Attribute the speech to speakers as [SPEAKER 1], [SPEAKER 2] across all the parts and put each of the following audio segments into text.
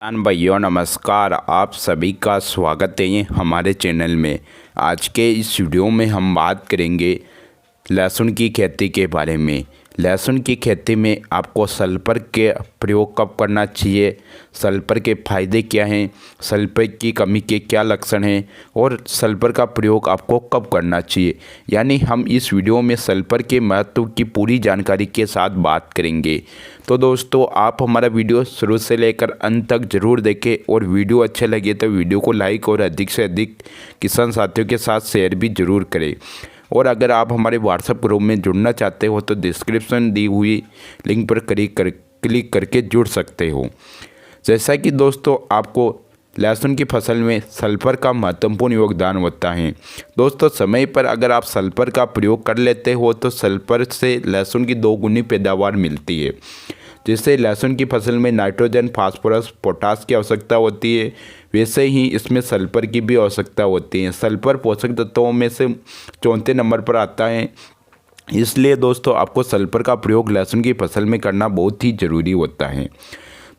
[SPEAKER 1] किसान भाइयों नमस्कार। आप सभी का स्वागत है हमारे चैनल में। आज के इस वीडियो में हम बात करेंगे लहसुन की खेती के बारे में। लहसुन की खेती में आपको सल्फर के प्रयोग कब करना चाहिए, सल्फर के फ़ायदे क्या हैं, सल्फर की कमी के क्या लक्षण हैं और सल्फर का प्रयोग आपको कब करना चाहिए, यानी हम इस वीडियो में सल्फर के महत्व की पूरी जानकारी के साथ बात करेंगे। तो दोस्तों, आप हमारा वीडियो शुरू से लेकर अंत तक ज़रूर देखें और वीडियो अच्छे लगे तो वीडियो को लाइक और अधिक से अधिक किसान साथियों के साथ शेयर भी ज़रूर करें। और अगर आप हमारे व्हाट्सएप ग्रुप में जुड़ना चाहते हो तो डिस्क्रिप्शन दी हुई लिंक पर क्लिक करके जुड़ सकते हो। जैसा कि दोस्तों, आपको लहसुन की फसल में सल्फर का महत्वपूर्ण योगदान होता है। दोस्तों, समय पर अगर आप सल्फर का प्रयोग कर लेते हो तो सल्फर से लहसुन की 2 गुनी पैदावार मिलती है, जिससे लहसुन की फसल में नाइट्रोजन, फास्फोरस, पोटास की आवश्यकता होती है। वैसे ही इसमें सल्फर की भी आवश्यकता होती है। सल्फर पोषक तत्वों में से 4थे नंबर पर आता है। इसलिए दोस्तों, आपको सल्फर का प्रयोग लहसुन की फसल में करना बहुत ही ज़रूरी होता है।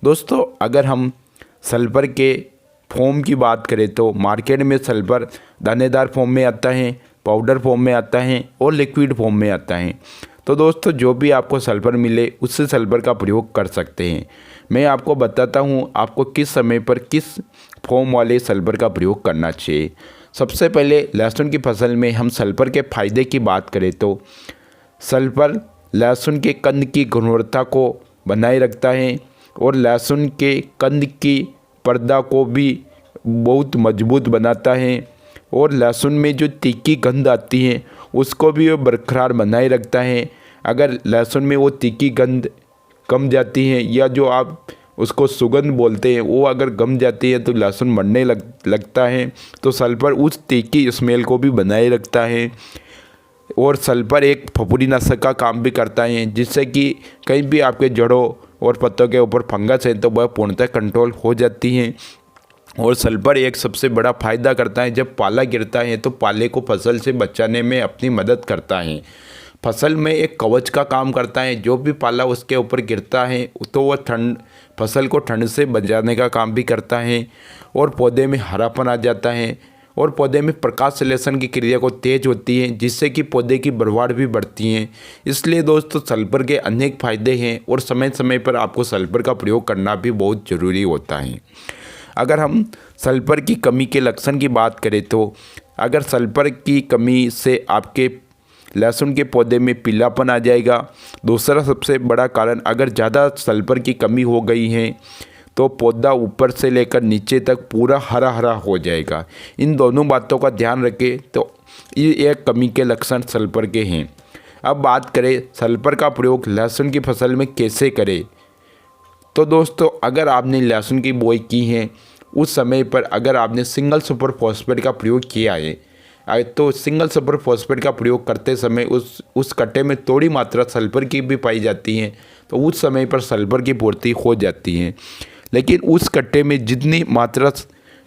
[SPEAKER 1] दोस्तों, अगर हम सल्फर के फॉर्म की बात करें तो मार्केट में सल्फर दानेदार फॉर्म में आता है, पाउडर फॉर्म में आता है और लिक्विड फॉर्म में आता है। तो दोस्तों, जो भी आपको सल्फर मिले उससे सल्फर का प्रयोग कर सकते हैं। मैं आपको बताता हूँ आपको किस समय पर किस फॉर्म वाले सल्फर का प्रयोग करना चाहिए। सबसे पहले लहसुन की फसल में हम सल्फर के फ़ायदे की बात करें तो सल्फर लहसुन के कंद की गुणवत्ता को बनाए रखता है और लहसुन के कंद की पर्दा को भी बहुत मजबूत बनाता है और लहसुन में जो तीखी गंध आती है उसको भी वो बरकरार बनाए रखता है। अगर लहसुन में वो तीखी गंध कम जाती है या जो आप उसको सुगंध बोलते हैं वो अगर कम जाती है तो लहसुन मरने लगता है, तो सल्फर उस तीखी स्मेल को भी बनाए रखता है। और सल्फर एक फफूंदीनाशक का काम भी करता है, जिससे कि कहीं भी आपके जड़ों और पत्तों के ऊपर फंगस है तो वह पूर्णतः कंट्रोल हो जाती हैं। और सल्फर एक सबसे बड़ा फ़ायदा करता है, जब पाला गिरता है तो पाले को फसल से बचाने में अपनी मदद करता है। फसल में एक कवच का काम करता है। जो भी पाला उसके ऊपर गिरता है तो वह फसल को ठंड से बचाने का काम भी करता है और पौधे में हरापन आ जाता है और पौधे में प्रकाश संश्लेषण की क्रिया को तेज होती है, जिससे कि पौधे की बढ़वाड़ भी बढ़ती है। इसलिए दोस्तों, सल्फर के अनेक फ़ायदे हैं और समय समय पर आपको सल्फर का प्रयोग करना भी बहुत ज़रूरी होता है। अगर हम सल्फर की कमी के लक्षण की बात करें तो अगर सल्फर की कमी से आपके लहसुन के पौधे में पीलापन आ जाएगा। दूसरा सबसे बड़ा कारण, अगर ज़्यादा सल्फर की कमी हो गई है तो पौधा ऊपर से लेकर नीचे तक पूरा हरा हरा हो जाएगा। इन दोनों बातों का ध्यान रखें तो ये एक कमी के लक्षण सल्फर के हैं। अब बात करें सल्फर का प्रयोग लहसुन की फसल में कैसे करें। तो दोस्तों, अगर आपने लहसुन की बुआई की है उस समय पर अगर आपने सिंगल सुपर फॉस्फेट का प्रयोग किया है तो सिंगल सुपर फॉस्फेट का प्रयोग करते समय उस कट्टे में थोड़ी मात्रा सल्फर की भी पाई जाती है, तो उस समय पर सल्फर की पूर्ति हो जाती है। लेकिन उस कट्टे में जितनी मात्रा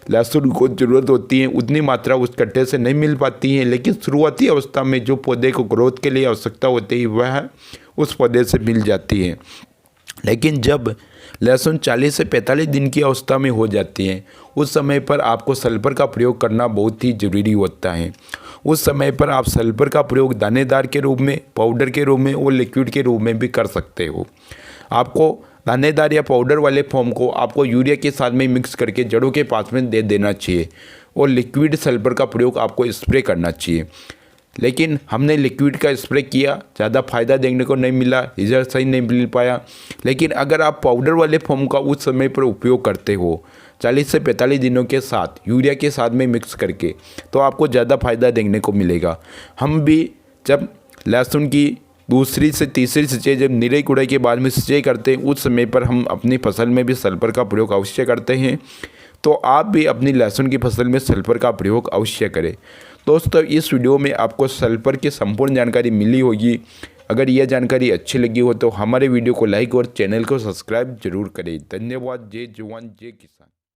[SPEAKER 1] लहसुन को ज़रूरत होती है उतनी मात्रा उस कट्टे से नहीं मिल पाती है। लेकिन शुरुआती अवस्था में जो पौधे को ग्रोथ के लिए आवश्यकता होती है वह उस पौधे से मिल जाती है। लेकिन जब लहसुन 40 से 45 दिन की अवस्था में हो जाती है उस समय पर आपको सल्फर का प्रयोग करना बहुत ही ज़रूरी होता है। उस समय पर आप सल्फर का प्रयोग दानेदार के रूप में, पाउडर के रूप में और लिक्विड के रूप में भी कर सकते हो। आपको दानेदार या पाउडर वाले फॉर्म को आपको यूरिया के साथ में मिक्स करके जड़ों के पास में दे देना चाहिए और लिक्विड सल्फर का प्रयोग आपको स्प्रे करना चाहिए। लेकिन हमने लिक्विड का स्प्रे किया, ज़्यादा फ़ायदा देखने को नहीं मिला, रिजल्ट सही नहीं मिल पाया। लेकिन अगर आप पाउडर वाले फॉर्म का उस समय पर उपयोग करते हो 40 से 45 दिनों के साथ यूरिया के साथ में मिक्स करके, तो आपको ज़्यादा फ़ायदा देखने को मिलेगा। हम भी जब लहसुन की दूसरी से तीसरी सिंचाई, जब निराई गुड़ाई के बाद में सिंचाई करते हैं उस समय पर हम अपनी फसल में भी सल्फर का प्रयोग अवश्य करते हैं। तो आप भी अपनी लहसुन की फसल में सल्फर का प्रयोग अवश्य करें। दोस्तों, इस वीडियो में आपको सल्फर की संपूर्ण जानकारी मिली होगी। अगर यह जानकारी अच्छी लगी हो तो हमारे वीडियो को लाइक और चैनल को सब्सक्राइब जरूर करें। धन्यवाद। जय जवान जय किसान।